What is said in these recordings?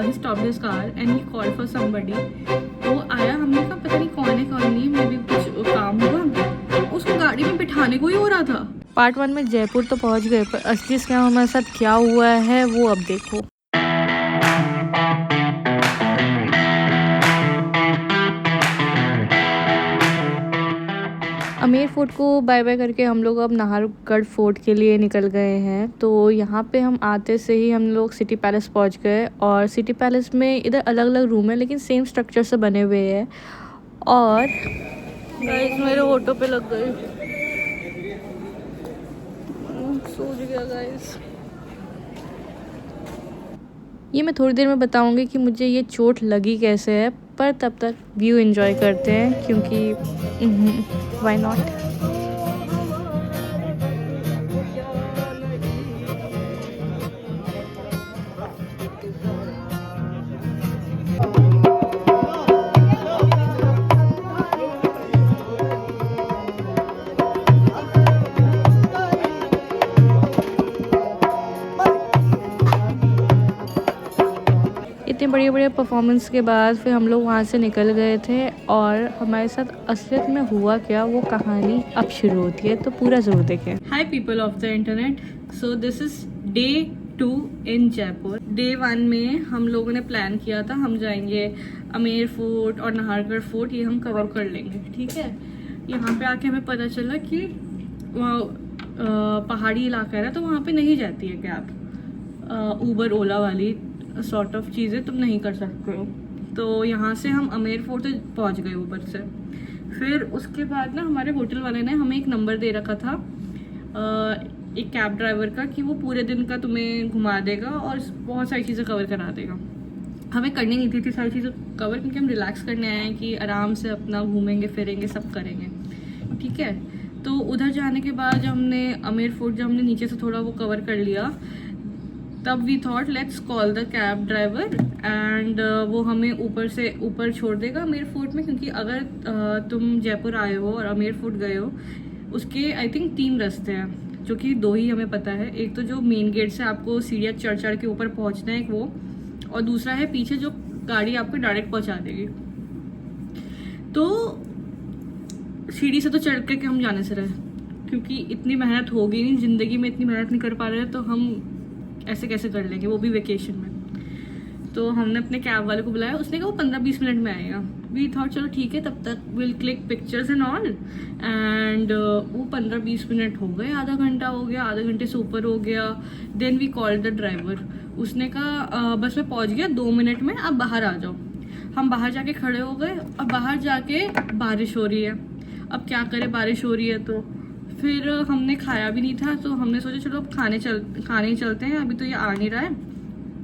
He stop his car and he call for somebody. वो आया, हमने कहा पता नहीं कौन है कौन नहीं, मे भी कुछ काम हुआ, उसको गाड़ी में बिठाने को ही हो रहा था। पार्ट 1 में जयपुर तो पहुंच गए, पर असली स्कैम हमारे साथ क्या हुआ है वो अब देखो। अमेर फोर्ट को बाय बाय करके हम लोग अब नाहरगढ़ फोर्ट के लिए निकल गए हैं। तो यहाँ पे हम आते से ही हम लोग सिटी पैलेस पहुँच गए, और सिटी पैलेस में इधर अलग अलग रूम है लेकिन सेम स्ट्रक्चर से बने हुए हैं। और गाइस मेरे ऑटो पे लग गए, सूझ गया गाइस। ये मैं थोड़ी देर में बताऊंगी कि मुझे ये चोट लगी कैसे है, पर तब तक व्यू एंजॉय करते हैं क्योंकि व्हाई नॉट। इतने बढ़िया बढ़िया परफॉर्मेंस के बाद फिर हम लोग वहाँ से निकल गए थे, और हमारे साथ असलियत में हुआ क्या वो कहानी अब शुरू होती है, तो पूरा ज़रूर देखें। Hi people of the internet, so this is day 2 in Jaipur. Day 1 में हम लोगों ने प्लान किया था हम जाएंगे अमेर फोर्ट और नाहरगढ़ फोर्ट, ये हम कवर कर लेंगे, ठीक है। यहाँ पे आके हमें पता चला कि पहाड़ी इलाका है ना, तो वहाँ पे नहीं जाती है कैब, ऊबर ओला वाली सॉर्ट ऑफ चीज़ें तुम नहीं कर सकते हो। तो यहाँ से हम अमेर फोर्ट पहुँच गए ऊबर से। फिर उसके बाद ना हमारे होटल वाले ने हमें एक नंबर दे रखा था एक कैब ड्राइवर का, कि वो पूरे दिन का तुम्हें घुमा देगा और बहुत सारी चीज़ें कवर करा देगा। हमें करनी नहीं थी सारी चीज़ें कवर, क्योंकि हम रिलैक्स करने आए हैं कि आराम से अपना घूमेंगे फिरेंगे सब करेंगे, ठीक है। तो उधर जाने के बाद जब हमने अमेर फोर्ट जब हमने नीचे से थोड़ा वो कवर कर लिया, तब we thought let's call the cab driver and वो हमें ऊपर छोड़ देगा अमेर फोर्ट में, क्योंकि अगर तुम जयपुर आए हो और अमेर फोर्ट गए हो, उसके आई थिंक 3 रास्ते हैं, जो कि 2 ही हमें पता है। एक तो जो मेन गेट से आपको सीढ़ियाँ चढ़ के ऊपर पहुंचना है, एक वो, और दूसरा है पीछे जो गाड़ी आपको डायरेक्ट पहुंचा देगी। तो सीढ़ी से तो चढ़ के हम जाने से रहे, क्योंकि इतनी मेहनत होगी नहीं जिंदगी में, इतनी मेहनत नहीं कर पा रहे, तो हम ऐसे कैसे कर लेंगे, वो भी वेकेशन में। तो हमने अपने कैब वाले को बुलाया, उसने कहा वो 15-20 मिनट में आएगा। वी थॉट चलो ठीक है, तब तक will click pictures and all. And वो 15-20 मिनट हो गए, आधा घंटा हो गया, आधे घंटे से ऊपर हो गया। Then we called the driver. उसने कहा बस मैं पहुंच गया, 2 मिनट में आप बाहर आ जाओ। हम बाहर जाके खड़े हो गए, और बाहर जाके बारिश हो रही है। अब क्या करें, बारिश हो रही है। तो फिर हमने खाया भी नहीं था, तो हमने सोचा चलो अब खाने ही चलते हैं, अभी तो ये आ नहीं रहा है,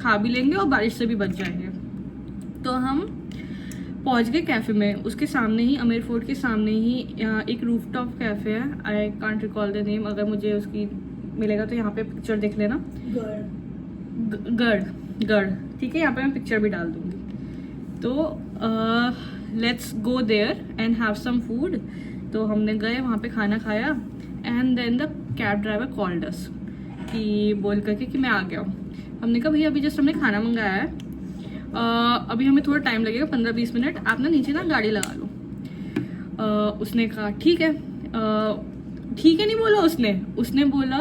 खा भी लेंगे और बारिश से भी बच जाएंगे। तो हम पहुंच गए कैफ़े में। उसके सामने ही, अमेर फोर्ट के सामने ही एक रूफटॉप कैफ़े है, I can't recall the name, अगर मुझे उसकी मिलेगा तो यहाँ पे पिक्चर देख लेना। गढ़, ठीक है, यहाँ पे मैं पिक्चर भी डाल दूँगी। तो let's go there and have some food. तो हमने गए वहाँ पे, खाना खाया, and then the cab driver called us, कि बोल करके कि मैं आ गया हूँ। हमने कहा भैया अभी जस्ट हमने खाना मंगाया है, अभी हमें थोड़ा टाइम लगेगा, 15-20 मिनट, आप ना नीचे ना गाड़ी लगा लो। उसने कहा ठीक है। ठीक है नहीं बोला उसने बोला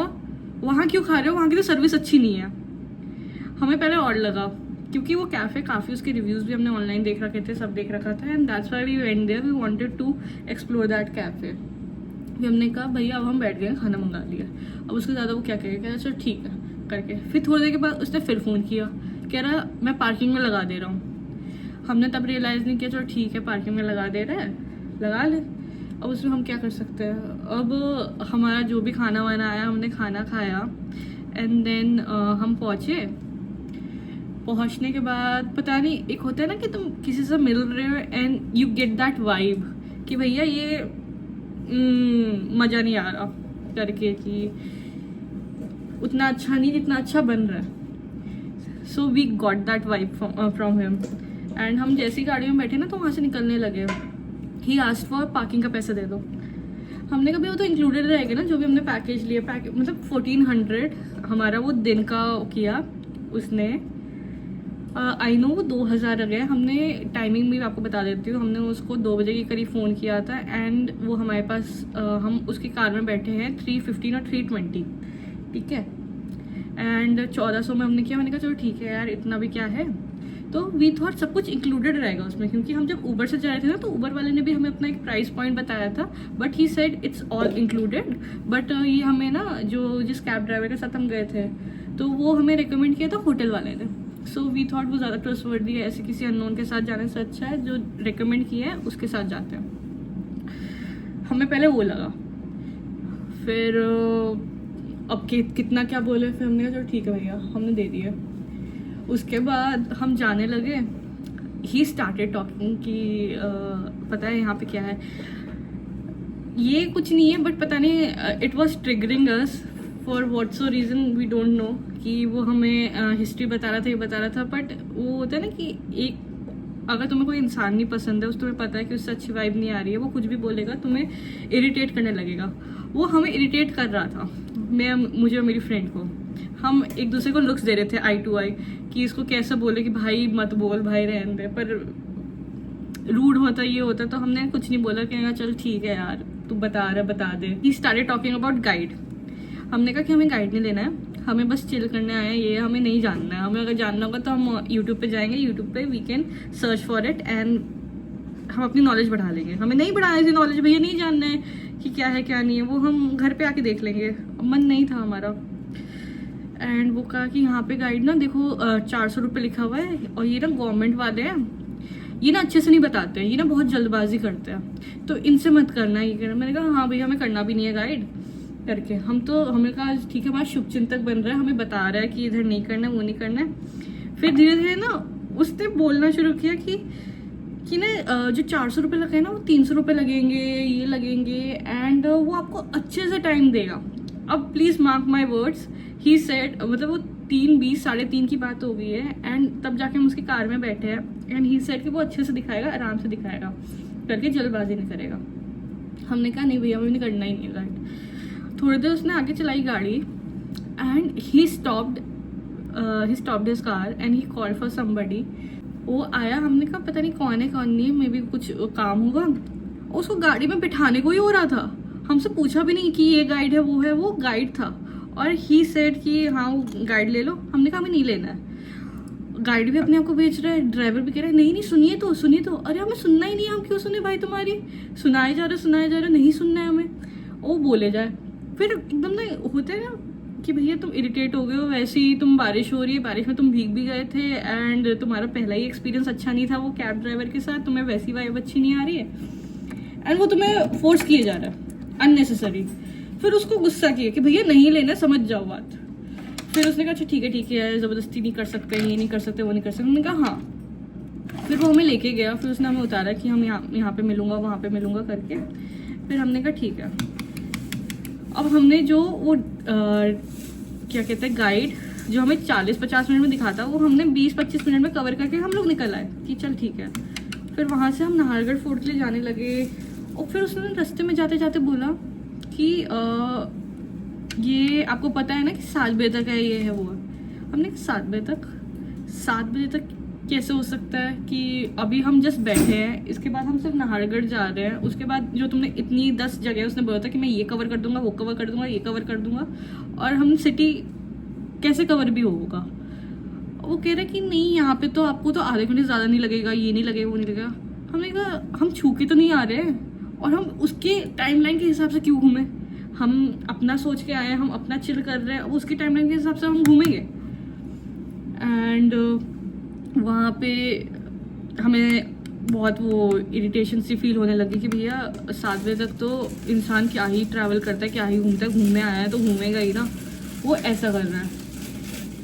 वहाँ क्यों खा रहे हो, वहाँ की तो सर्विस अच्छी नहीं है। हमें पहले और लगा, क्योंकि वो कैफ़े काफ़ी, उसके रिव्यूज़ भी हमने ऑनलाइन देख रखे थे, सब देख रखा था, and that's why we went there, we wanted to explore that cafe. फिर हमने कहा भैया अब हम बैठ गए, खाना मंगा लिया, अब उसके ज़्यादा वो क्या कहेगा, कह रहा चलो ठीक है करके। फिर थोड़ी देर के बाद उसने फिर फ़ोन किया, कह रहा मैं पार्किंग में लगा दे रहा हूँ। हमने तब रियलाइज़ नहीं किया, चलो ठीक है पार्किंग में लगा दे रहा है, लगा ले, अब उसमें हम क्या कर सकते हैं। अब हमारा जो भी खाना वाना आया, हमने खाना खाया, एंड देन हम पहुँचने के बाद पता नहीं, एक होता है ना कि तुम किसी से मिल रहे हो and you get that vibe कि भैया ये मज़ा नहीं आ रहा करके, कि उतना अच्छा नहीं जितना अच्छा बन रहा है। So we got that vibe from him, and हम जैसी गाड़ी में बैठे ना तो वहाँ से निकलने लगे। ही आस्क्ड फॉर पार्किंग का पैसा दे दो। हमने कहा वो तो इंक्लूडेड रहेगा ना जो भी हमने पैकेज लिया, मतलब 1400 हमारा वो दिन का किया उसने। आई नो वो 2000 गए। हमने टाइमिंग भी आपको बता देती हूँ, हमने उसको 2 बजे के करीब फ़ोन किया था एंड वो हमारे पास हम उसकी कार में बैठे हैं 3:15 और 3:20, ठीक है। एंड 1400 में हमने किया। मैंने कहा चलो ठीक है यार, इतना भी क्या है। तो वी थॉट सब कुछ इंक्लूडेड रहेगा उसमें, क्योंकि हम जब ऊबर से जा रहे थे ना तो ऊबर वाले ने भी हमें अपना एक प्राइस पॉइंट बताया था, but he said it's all included. But ये हमें ना जिस कैब ड्राइवर के साथ हम गए थे तो वो हमें रिकमेंड किया था होटल वाले ने। सो वी थॉट वो ज़्यादा ट्रस्टवर्दी है, ऐसे किसी अननोन के साथ जाने से अच्छा है जो रिकमेंड किया है उसके साथ जाते हैं। हमें पहले वो लगा, फिर अब कितना क्या बोले, फिर हमने कहा चलो ठीक है भैया, हमने दे दिया। उसके बाद हम जाने लगे। ही स्टार्टेड टॉकिंग कि पता है यहाँ पे क्या है, ये कुछ नहीं है बट पता नहीं it was triggering us for what so reason we don't know, कि वो हमें हिस्ट्री बता रहा था, ये बता रहा था। बट वो होता है ना कि एक अगर तुम्हें कोई इंसान नहीं पसंद है, उस तुम्हें पता है कि उससे अच्छी वाइब नहीं आ रही है, वो कुछ भी बोलेगा तुम्हें इरिटेट करने लगेगा। वो हमें इरिटेट कर रहा था, मुझे और मेरी फ्रेंड को। हम एक दूसरे को लुक्स दे रहे थे आई टू आई कि इसको कैसे बोले कि भाई मत बोल, भाई रहने दे, पर रूड होता ये होता। तो हमने कुछ नहीं बोला, कहेगा चल ठीक है यार तू बता रहा बता दे। He started talking about guide. हमने कहा कि हमें गाइड नहीं लेना है, हमें बस चिल करने आए हैं, ये हमें नहीं जानना है। हमें अगर जानना होगा तो हम यूट्यूब पे जाएंगे, यूट्यूब पे we can search for it and हम अपनी नॉलेज बढ़ा लेंगे। हमें नहीं बढ़ाना थी नॉलेज, भैया नहीं जानना है कि क्या है क्या नहीं है, वो हम घर पे आके देख लेंगे। मन नहीं था हमारा। एंड वो कहा कि यहाँ पे गाइड ना देखो 400 रुपये लिखा हुआ है, और ये ना गवर्नमेंट वाले हैं, ये ना अच्छे से नहीं बताते हैं, ये ना बहुत जल्दबाजी करते हैं, तो इनसे मत करना ये करना। मैंने कहा हाँ भैया हमें करना भी नहीं है गाइड करके। हमें कहा ठीक है, हमारा शुभचिंतक बन रहा है, हमें बता रहा है कि इधर नहीं करना है, वो नहीं करना है। फिर धीरे धीरे ना उसने बोलना शुरू किया कि ना जो 400 रुपये लगे ना वो 300 रुपये लगेंगे, ये लगेंगे, एंड वो आपको अच्छे से टाइम देगा। अब please mark my words, he said, मतलब वो 3:20 3:30 की बात हो गई है एंड तब जाके हम उसकी कार में बैठे हैं। एंड ही सेड कि वो अच्छे से दिखाएगा, आराम से दिखाएगा करके, जल्दबाजी नहीं करेगा। हमने कहा नहीं भैया हमें करना ही नहीं है गाइड। थोड़ी देर उसने आगे चलाई गाड़ी and he stopped his car and he called for somebody. वो आया, हमने कहा पता नहीं कौन है कौन नहीं है, मे बी कुछ काम होगा। उसको गाड़ी में बिठाने को ही हो रहा था, हमसे पूछा भी नहीं कि ये गाइड है, वो गाइड था। और ही सेड कि हाँ वो गाइड ले लो। हमने कहा हमें नहीं लेना है। गाइड भी अपने आप को बेच रहा है, ड्राइवर भी कह रहा है नहीं नहीं सुनिए तो। अरे हमें सुनना ही नहीं है, हम क्यों सुने भाई तुम्हारी, सुनाए जा रहे नहीं सुनना है हमें, वो बोले जाए। फिर एकदम ना होते हैं ना कि भैया तुम इरिटेट हो गए हो, वैसे ही तुम बारिश हो रही है, बारिश में तुम भीग भी गए थे एंड तुम्हारा पहला ही एक्सपीरियंस अच्छा नहीं था वो कैब ड्राइवर के साथ, तुम्हें वैसी वाइब अच्छी नहीं आ रही है एंड वो तुम्हें फोर्स किए जा रहा है अननेसेसरी। फिर उसको गुस्सा किया कि भैया नहीं लेना, समझ जाओ बात। फिर उसने कहा अच्छा ठीक है ज़बरदस्ती नहीं कर सकते, ये नहीं कर सकते, वो नहीं कर सकते। हमने कहा हाँ। फिर वो हमें लेके गया, फिर उसने हमें उतारा कि हम यहाँ पे मिलूंगा, वहाँ पे मिलूंगा करके। फिर हमने कहा ठीक है। अब हमने जो वो क्या कहते हैं गाइड जो हमें 40-50 मिनट में दिखाता, वो हमने 20-25 मिनट में कवर करके हम लोग निकल आए कि चल ठीक है। फिर वहाँ से हम नाहरगढ़ फोर्ट के लिए जाने लगे और फिर उसने रास्ते में जाते जाते बोला कि ये आपको पता है ना कि 7 बजे तक है, ये है वो है। हमने 7 बजे तक कैसे हो सकता है कि अभी हम जस्ट बैठे हैं, इसके बाद हम सिर्फ नाहरगढ़ जा रहे हैं। उसके बाद जो तुमने इतनी 10 जगह उसने बोला था कि मैं ये कवर कर दूंगा, वो कवर कर दूंगा, ये कवर कर दूंगा, और हम सिटी कैसे कवर भी होगा। वो कह रहे कि नहीं यहाँ पे तो आपको तो आधे घंटे ज़्यादा नहीं लगेगा, ये नहीं लगेगा, वो नहीं लगेगा। हमने कहा हम छू के तो नहीं आ रहे हैं और हम उसके टाइमलाइन के हिसाब से क्यों घूमें। हम अपना सोच के आए हैं, हम अपना चिल कर रहे हैं, उसकी टाइमलाइन के हिसाब से हम घूमेंगे। एंड वहाँ पे हमें बहुत वो इरिटेशन सी फील होने लगी कि भैया 7 बजे तक तो इंसान क्या ही ट्रैवल करता है, क्या ही घूमता है, घूमने आया है तो घूमेगा ही ना, वो ऐसा कर रहा है।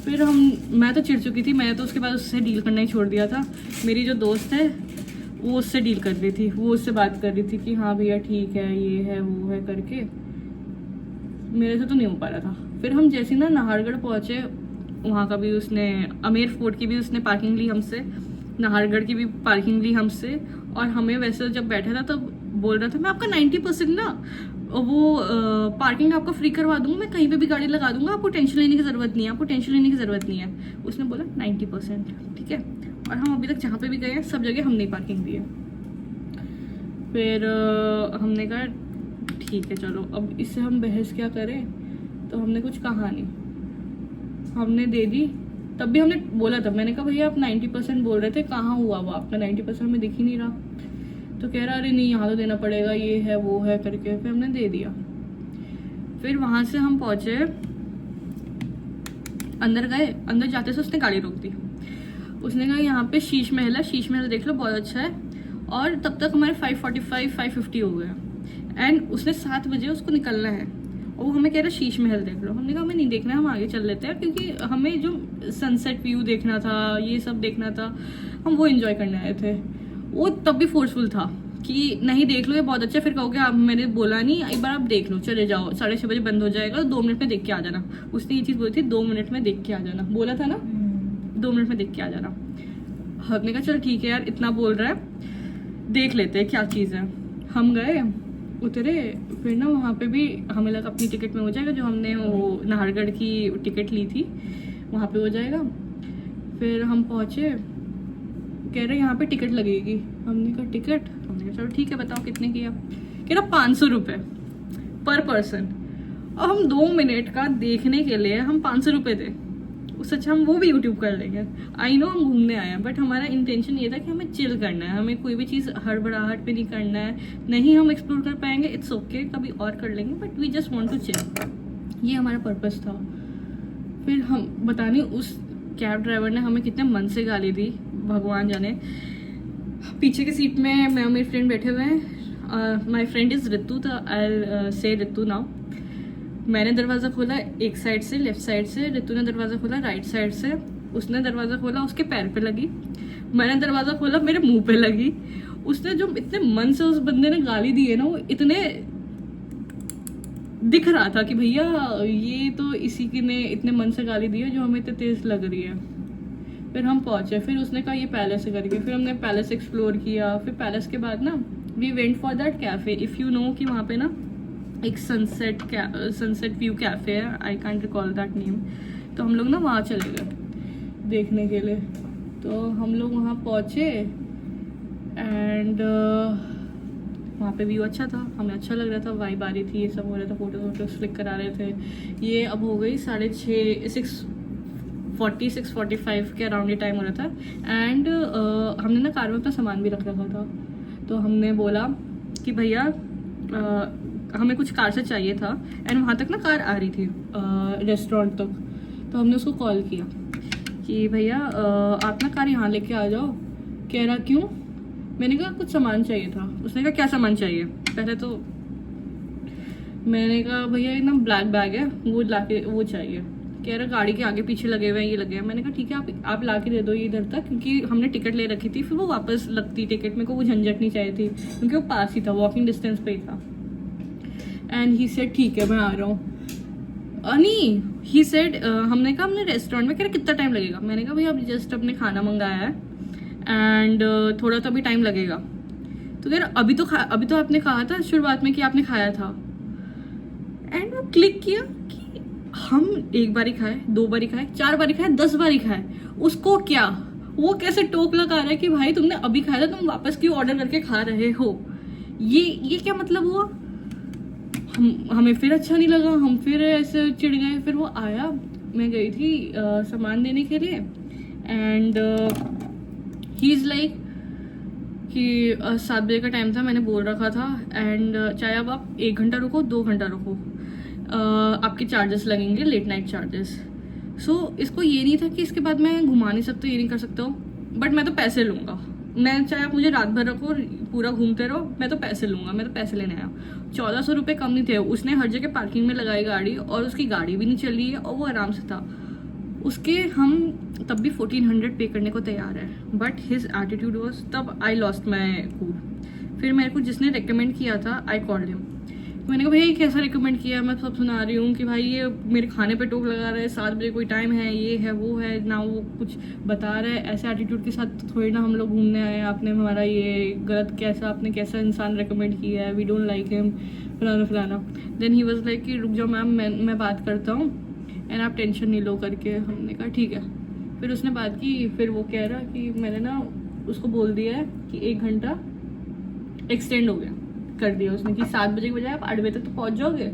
फिर मैं तो चिढ़ चुकी थी, मैंने तो उसके बाद उससे डील करना ही छोड़ दिया था। मेरी जो दोस्त है वो उससे डील कर रही थी, वो उससे बात कर रही थी कि हाँ भैया ठीक है, ये है वो है करके। मेरे से तो नहीं हो पा रहा था। फिर हम जैसे ना नाहरगढ़ पहुँचे, वहाँ का भी उसने अमेर फोर्ट की भी उसने पार्किंग ली हमसे, नाहरगढ़ की भी पार्किंग ली हमसे। और हमें वैसे जब बैठा था तब बोल रहा था मैं आपका 90% ना वो पार्किंग आपको फ्री करवा दूंगा, मैं कहीं पे भी गाड़ी लगा दूंगा, आपको टेंशन लेने की ज़रूरत नहीं है, आपको टेंशन लेने की ज़रूरत नहीं है। उसने बोला 90%, ठीक है। और हम अभी तक जहाँ पे भी गए हैं सब जगह हमने पार्किंग दी है। फिर हमने कहा ठीक है चलो, अब इससे हम बहस क्या करें, तो हमने कुछ कहा नहीं, हमने दे दी। तब भी हमने बोला, तब मैंने कहा भैया आप 90% बोल रहे थे, कहाँ हुआ वो आपका 90%, हमें दिख ही नहीं रहा। तो कह रहा अरे नहीं यहाँ तो देना पड़ेगा, ये है वो है करके, फिर हमने दे दिया। फिर वहाँ से हम पहुँचे, अंदर गए, अंदर जाते से उसने गाड़ी रोक दी। उसने कहा यहाँ पे शीश महल है, शीश महल देख लो बहुत अच्छा है। और तब तक हमारे 5:45 5:50 हो गया एंड उसने 7 बजे उसको निकलना है और वो हमें कह रहा शीश महल देख लो। हमने कहा हमें नहीं देखना है, हम आगे चल लेते हैं, क्योंकि हमें जो सनसेट व्यू देखना था, ये सब देखना था, हम वो एंजॉय करने आए थे। वो तब भी फोर्सफुल था कि नहीं देख लो ये बहुत अच्छा, फिर कहोगे आप मैंने बोला नहीं, एक बार आप देख लो, चले जाओ, 6:30 बजे बंद हो जाएगा, 2 मिनट में देख के आ जाना। उसने ये चीज़ बोली थी 2 मिनट में देख के आ जाना, बोला था ना 2 मिनट में देख के आ जाना। हमने कहा चल ठीक है यार, इतना बोल रहा है देख लेते हैं क्या चीज़ है। हम गए, उतरे, फिर ना वहाँ पे भी हमें लगा अपनी टिकट में हो जाएगा, जो हमने वो नाहरगढ़ की टिकट ली थी वहाँ पे हो जाएगा। फिर हम पहुँचे, कह रहे यहाँ पे टिकट लगेगी। हमने कहा टिकट, हमने कहा चलो ठीक है बताओ कितने की। कह रहा 500 रुपये पर पर्सन। और हम 2 मिनट का देखने के लिए हम 500 रुपये थे, उससे अच्छा हम वो भी यूट्यूब कर लेंगे। आई नो हम घूमने आए हैं, बट हमारा इंटेंशन ये था कि हमें चिल करना है, हमें कोई भी चीज़ हड़बड़ाहट पे नहीं करना है। नहीं हम एक्सप्लोर कर पाएंगे, इट्स ओके, कभी और कर लेंगे, but we just want to chill, ये हमारा पर्पस था। फिर हम बताने उस कैब ड्राइवर ने हमें कितने मन से गाली दी, भगवान जाने। पीछे की सीट में मैं और मेरी फ्रेंड बैठे हुए हैं। माई फ्रेंड इज़ ऋतु, तो आई से ऋतु नाउ। मैंने दरवाज़ा खोला एक साइड से, लेफ्ट साइड से, ऋतु ने दरवाज़ा खोला राइट साइड से। उसने दरवाज़ा खोला उसके पैर पे लगी, मैंने दरवाज़ा खोला मेरे मुंह पे लगी। उसने जो इतने मन से उस बंदे ने गाली दी है ना, वो इतने दिख रहा था कि भैया ये तो इसी की ने इतने मन से गाली दी है जो हमें इतने तेज़ लग रही है। फिर हम पहुँचे, फिर उसने कहा ये पैलेस है करके, फिर हमने पैलेस एक्सप्लोर किया। फिर पैलेस के बाद ना we went for that cafe, if you know, कि वहाँ पे ना एक सनसेट व्यू कैफ़े है, I can't recall that name. तो हम लोग ना वहाँ चले गए देखने के लिए। तो हम लोग वहाँ पहुँचे एंड वहाँ पे व्यू अच्छा था, हमें अच्छा लग रहा था, वाइब आ रही थी, ये सब हो रहा था, फोटो क्लिक करा रहे थे। ये अब हो गई 6:45 के अराउंड ये टाइम हो रहा था। एंड हमने ना कार में अपना सामान भी रख रखा था। तो हमने बोला कि भैया हमें कुछ कार से चाहिए था, एंड वहाँ तक ना कार आ रही थी रेस्टोरेंट तक। तो हमने उसको कॉल किया कि भैया आप ना कार यहाँ लेके आ जाओ। कह रहा क्यों? मैंने कहा कुछ सामान चाहिए था। उसने कहा क्या सामान चाहिए? पहले तो मैंने कहा भैया ये ना ब्लैक बैग है, वो लाके वो चाहिए। कह रहा गाड़ी के आगे पीछे लगे हुए हैं, ये लगे हैं। मैंने कहा ठीक है आप ला के दे दो ये इधर तक, क्योंकि हमने टिकट ले रखी थी, फिर वो वापस लगती टिकट, मेरे को वो झंझट नहीं चाहिए थी, क्योंकि वो पास ही था, वॉकिंग डिस्टेंस पे ही था। एंड ही सेड ठीक है मैं आ रहा हूँ। नहीं ही सेड हमने कहा हमने रेस्टोरेंट में, कह रहा कितना टाइम लगेगा? मैंने कहा भैया अब जस्ट अपने खाना मंगाया है एंड थोड़ा तो अभी टाइम लगेगा। तो कह रहा अभी तो आपने कहा था शुरुआत में कि आपने खाया था। एंड वो क्लिक किया कि हम 1 बार ही खाए, 2 बार ही खाए, 4 बार ही खाए, 10 बार ही खाए, उसको क्या? वो कैसे टोक लगा रहा है कि भाई तुमने अभी खाया था, तुम वापस क्यों ऑर्डर करके खा रहे हो? ये क्या मतलब हुआ? हमें फिर अच्छा नहीं लगा, हम फिर ऐसे चिढ़ गए। फिर वो आया, मैं गई थी सामान देने के लिए एंड ही इज़ लाइक कि 7 बजे का टाइम था, मैंने बोल रखा था, एंड चाहे अब आप 1 घंटा रुको 2 घंटा रुको, आपके चार्जेस लगेंगे, लेट नाइट चार्जेस। सो इसको ये नहीं था कि इसके बाद मैं घुमा नहीं सकता, ये नहीं कर सकता हूँ, बट मैं तो पैसे लूँगा। मैं चाहे आप मुझे रात भर रखो, पूरा घूमते रहो, मैं तो पैसे लूँगा, मैं तो पैसे लेने आया। 1400 रुपये कम नहीं थे। उसने हर जगह पार्किंग में लगाई गाड़ी, और उसकी गाड़ी भी नहीं चल रही है, और वो आराम से था। उसके हम तब भी 1400 पे करने को तैयार है, बट हिज एटीट्यूड वॉज, तब आई लॉस्ट माई कूल। फिर मेरे को जिसने रेकमेंड किया था, आई कॉल्ड हिम मैंने कहा भैया ये कैसा रिकमेंड किया, मैं सब सुना रही हूँ कि भाई ये मेरे खाने पे टोक लगा रहा है, 7 बजे कोई टाइम है, ये है वो है ना, वो कुछ बता रहा है। ऐसे एटीट्यूड के साथ तो थोड़ी ना हम लोग घूमने आए हैं, आपने हमारा ये गलत कैसा, आपने कैसा इंसान रिकमेंड किया है, वी डोंट लाइक हिम, फलाना फलाना। देन ही वाज लाइक कि रुक जाओ मैम, मैं बात करता हूँ एंड आप टेंशन नहीं लो करके। हमने कहा ठीक है। फिर उसने बात की, फिर वो कह रहा कि मैंने ना उसको बोल दिया है कि 1 घंटा एक्सटेंड हो गया, कर दिया उसने कि 7 बजे के बजाय आप 8 बजे तक तो पहुंच जाओगे।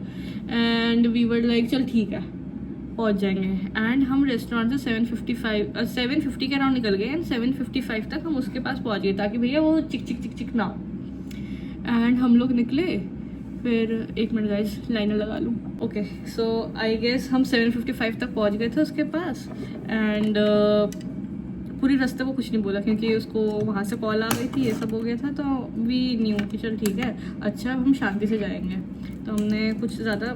एंड वी वर लाइक चल ठीक है पहुंच जाएंगे। एंड हम रेस्टोरेंट से 750 के अराउंड निकल गए एंड 7:55 तक हम उसके पास पहुंच गए ताकि भैया वो चिक चिक चिक चिक ना हो। एंड हम लोग निकले, फिर 1 मिनट गाइस लाइनर लगा लूँ। ओके सो आई गेस हम 7:55 तक पहुंच गए थे उसके पास। एंड पूरी रास्ते वो कुछ नहीं बोला क्योंकि उसको वहाँ से कॉल आ गई थी, ये सब हो गया था। तो वी न्यू कि चल ठीक है, अच्छा हम शांति से जाएंगे। तो हमने कुछ ज़्यादा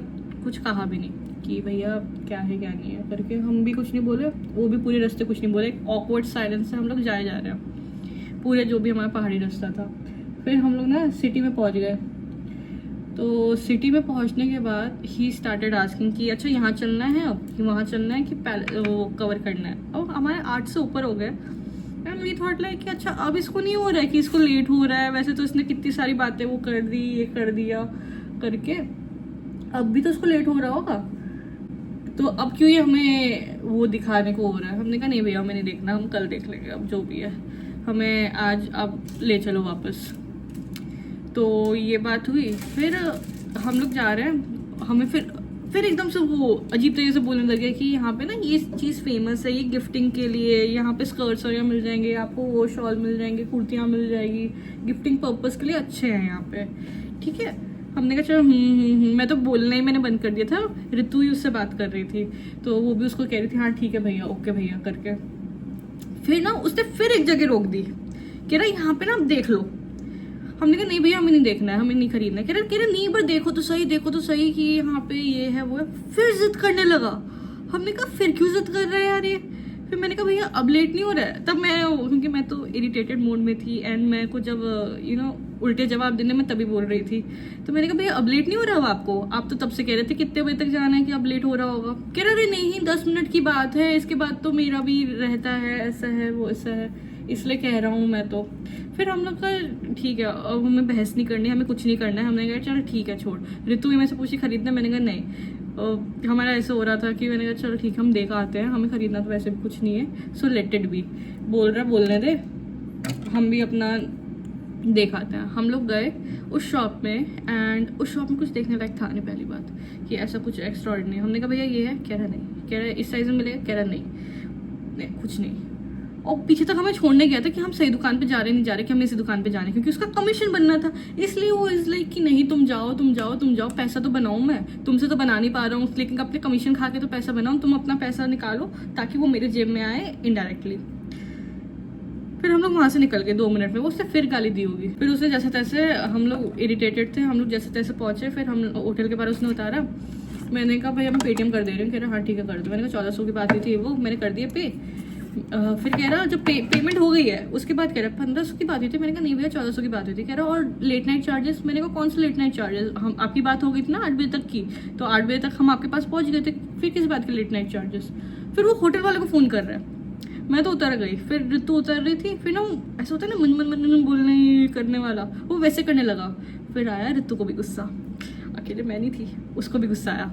कुछ कहा भी नहीं कि भैया क्या है क्या नहीं है करके, हम भी कुछ नहीं बोले, वो भी पूरे रास्ते कुछ नहीं बोले। ऑकवर्ड साइलेंस से हम लोग जाए जा रहे हैं पूरे जो भी हमारा पहाड़ी रास्ता था। फिर हम लोग ना सिटी में पहुँच गए। तो सिटी में पहुंचने के बाद ही स्टार्टेड आस्किंग कि अच्छा यहाँ चलना है, अब वहाँ चलना है कि वो कवर करना है। अब हमारे 8 से ऊपर हो गए एंड वी थॉट लाइक कि अच्छा अब इसको नहीं हो रहा है कि इसको लेट हो रहा है, वैसे तो इसने कितनी सारी बातें वो कर दी, ये कर दिया करके, अब भी तो उसको लेट हो रहा होगा, तो अब क्यों ये हमें वो दिखाने को हो रहा है। हमने कहा नहीं भैया हमें नहीं देखना, हम कल देख लेंगे, अब जो भी है हमें आज अब ले चलो वापस। तो ये बात हुई। फिर हम लोग जा रहे हैं, हमें फिर एकदम से वो अजीब तरीके से बोलने लगे कि यहाँ पे ना ये चीज़ फेमस है, ये गिफ्टिंग के लिए, यहाँ पे स्कर्ट्स वगैरह मिल जाएंगे आपको, वो शॉल मिल जाएंगे, कुर्तियाँ मिल जाएगी, गिफ्टिंग पर्पस के लिए अच्छे हैं यहाँ पे, ठीक है। हमने कहा चलो मैं तो बोलना ही मैंने बंद कर दिया था। ऋतु ही उससे बात कर रही थी तो वो भी उसको कह रही थी हाँ ठीक है भैया, ओके भैया करके। फिर ना उसने फिर एक जगह रोक दी, कह रहा यहाँ पे ना आप देख लो। हमने कहा नहीं भैया हमें नहीं देखना है, हमें नहीं खरीदना है। कह रहा नहीं पर देखो तो सही, देखो तो सही कि यहाँ पे ये है वो है। फिर जिद करने लगा। हमने कहा फिर क्यों जिद कर रहा है यार ये। फिर मैंने कहा भैया अब लेट नहीं हो रहा है। तब मैं, क्योंकि मैं तो इरिटेटेड मोड में थी एंड मैं को जब उल्टे जवाब देने में तभी बोल रही थी। तो मैंने कहा भैया अब लेट नहीं हो रहा अब आपको, आप तो तब से कह रहे थे कितने बजे तक जाना है कि अब लेट हो रहा होगा। कह रहा अरे नहीं 10 मिनट की बात है, इसके बाद तो मेरा भी रहता है, ऐसा है वो ऐसा है, इसलिए कह रहा हूँ मैं तो। फिर हम लोग का ठीक है अब हमें बहस नहीं करनी, हमें कुछ नहीं करना है। हमने कहा चलो ठीक है छोड़। ऋतु में से पूछी खरीदना, मैंने कहा नहीं। हमारा ऐसा हो रहा था कि मैंने कहा चलो ठीक है हम देखा आते हैं, हमें खरीदना तो वैसे भी कुछ नहीं है, सो लेट इट बी। बोल रहा बोलने दे, हम भी अपना देखाते हैं। हम लोग गए उस शॉप में एंड उस शॉप में कुछ देखने लायक था नहीं। पहली बात कि ऐसा कुछ एक्स्ट्रा ऑर्डिनरी। हमने कहा भैया ये है, कह रहा नहीं। कह रहा इस साइज में मिलेगा, कह रहा नहीं कुछ नहीं। और पीछे तक हमें छोड़ने गया था कि हम सही दुकान पे जा रहे नहीं जा रहे, कि हमें इसी दुकान पे जाने, क्योंकि उसका कमीशन बनना था। इसलिए वो इज लाइक कि नहीं तुम जाओ, पैसा तो बनाऊं मैं, तुमसे तो बना नहीं पा रहा हूँ, लेकिन अपने कमीशन खा के तो पैसा बनाऊं, तुम अपना पैसा निकालो ताकि वो मेरे जेब में आए इनडायरेक्टली। फिर हम लोग वहाँ से निकल गए 2 मिनट में। वो उससे फिर गाली दी होगी। फिर उसने जैसे तैसे, हम लोग इरिटेटेड थे, हम लोग जैसे तैसे पहुंचे। फिर हम होटल के पास उसने उतारा। मैंने कहा भैया मैं पेटीएम कर दे रही हूँ। कह रहा हाँ ठीक है कर दो। मैंने कहा 1400 की बात हुई थी वो, मैंने कर दिया पे। फिर कह रहा जब पेमेंट हो गई है उसके बाद कह रहा 1500 की बात हुई थी। मैंने कहा नहीं भैया 1400 की बात हुई थी। कह रहा और लेट नाइट चार्जेस। मैंने कहा कौन सा लेट नाइट चार्जेस, हम आपकी बात हो गई थी ना 8 बजे तक की, तो 8 बजे तक हम आपके पास पहुंच गए थे, फिर किस बात के लेट नाइट चार्जेस। फिर वो होटल वाले को फ़ोन कर रहा है। मैं तो उतर गई, फिर ऋतु उतर रही थी। फिर ना ऐसा होता है ना मन बोलने करने वाला, वो वैसे करने लगा। फिर आया ऋतु को भी गुस्सा, अकेले मैं नहीं थी, उसको भी गुस्सा आया।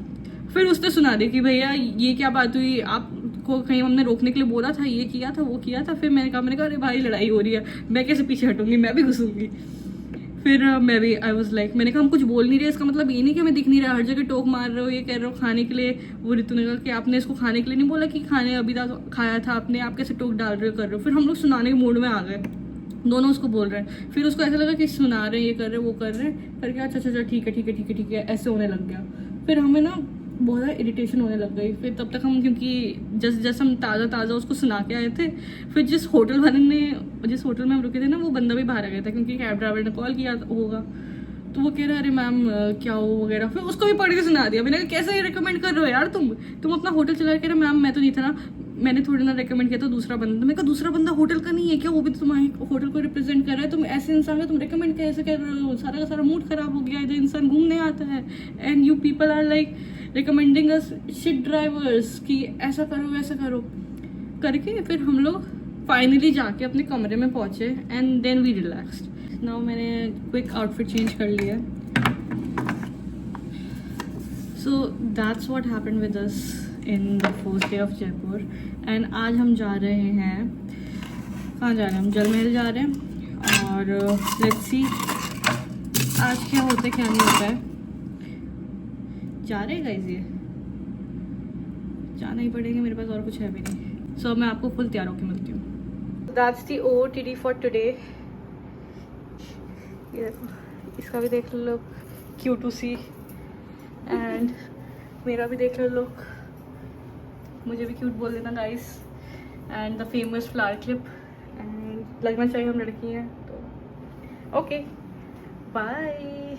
फिर उसने सुना दी कि भैया ये क्या बात हुई, आपको कहीं हमने रोकने के लिए बोला था, ये किया था वो किया था। फिर मैंने कहा अरे भाई लड़ाई हो रही है, मैं कैसे पीछे हटूंगी, मैं भी घुसूंगी। फिर मैं भी आई वॉज लाइक, मैंने कहा हम कुछ बोल नहीं रहे, इसका मतलब ये नहीं कि हमें दिख नहीं रहा, हर जगह टोक मार रहे हो, ये कह रहे हो खाने के लिए। वो ऋतु ने कहा कि आपने इसको खाने के लिए नहीं बोला कि खाने अभी तक खाया था आपने, आप कैसे टोक डाल रहे हो कर रहे हो। फिर हम लोग सुनाने के मूड में आ गए, दोनों उसको बोल रहे हैं। फिर उसको ऐसा लगा कि सुना रहे हैं, ये कर रहे हैं वो कर रहे हैं करके, अच्छा ठीक है ऐसे होने लग गया। फिर हमें ना बहुत ज़्यादा इरिटेशन होने लग गई। फिर तब तक हम, क्योंकि जैसे हम ताज़ा उसको सुना के आए थे, फिर जिस होटल में हम रुके थे ना, वो बंदा भी बाहर आ गया था क्योंकि कैब ड्राइवर ने कॉल किया होगा। तो वो कह रहा अरे मैम क्या हो वगैरह। फिर उसको भी पढ़ के सुना दिया। मैंने कहा कैसे रिकमेंड कर रहे हो यार तुम अपना होटल चला। कह रहे मैम मैं तो नहीं था ना, मैंने थोड़ी ना रेकमेंड किया, तो दूसरा बंदा, तो मेरे को दूसरा बंदा होटल का नहीं है क्या, वो भी तो तुम्हारे होटल को रिप्रेजेंट कर रहा है, तुम ऐसे इंसान का तुम रेकमेंड कैसे कर रहे हो, सारा का सारा मूड खराब हो गया है, जो इंसान घूमने आता है and you people are like recommending us shit drivers कि ऐसा करो वैसा करो करके। फिर हम लोग फाइनली जाके अपने कमरे में पहुंचे and then we relaxed. Now मैंने क्विक आउटफिट चेंज कर लिया। So that's what happened with us in the first day of Jaipur. And आज हम जा रहे हैं, कहाँ जा रहे हैं हम, जल महल जा रहे हैं। और लेट्स सी आज क्या होता है क्या नहीं होता है। जा रहे हैं गाइस, ये जाना ही पड़ेगा, मेरे पास और कुछ है भी नहीं। सो मैं आपको फुल तैयार होकर मिलती हूँ। That's the OOTD for today. ये देखो, इसका भी देख लो क्यू टू सी, एंड मेरा भी देख लो लुक, मुझे भी क्यूट बोल देना guys. And the famous flower clip, and लगना चाहिए हम लड़की हैं तो ओके बाय।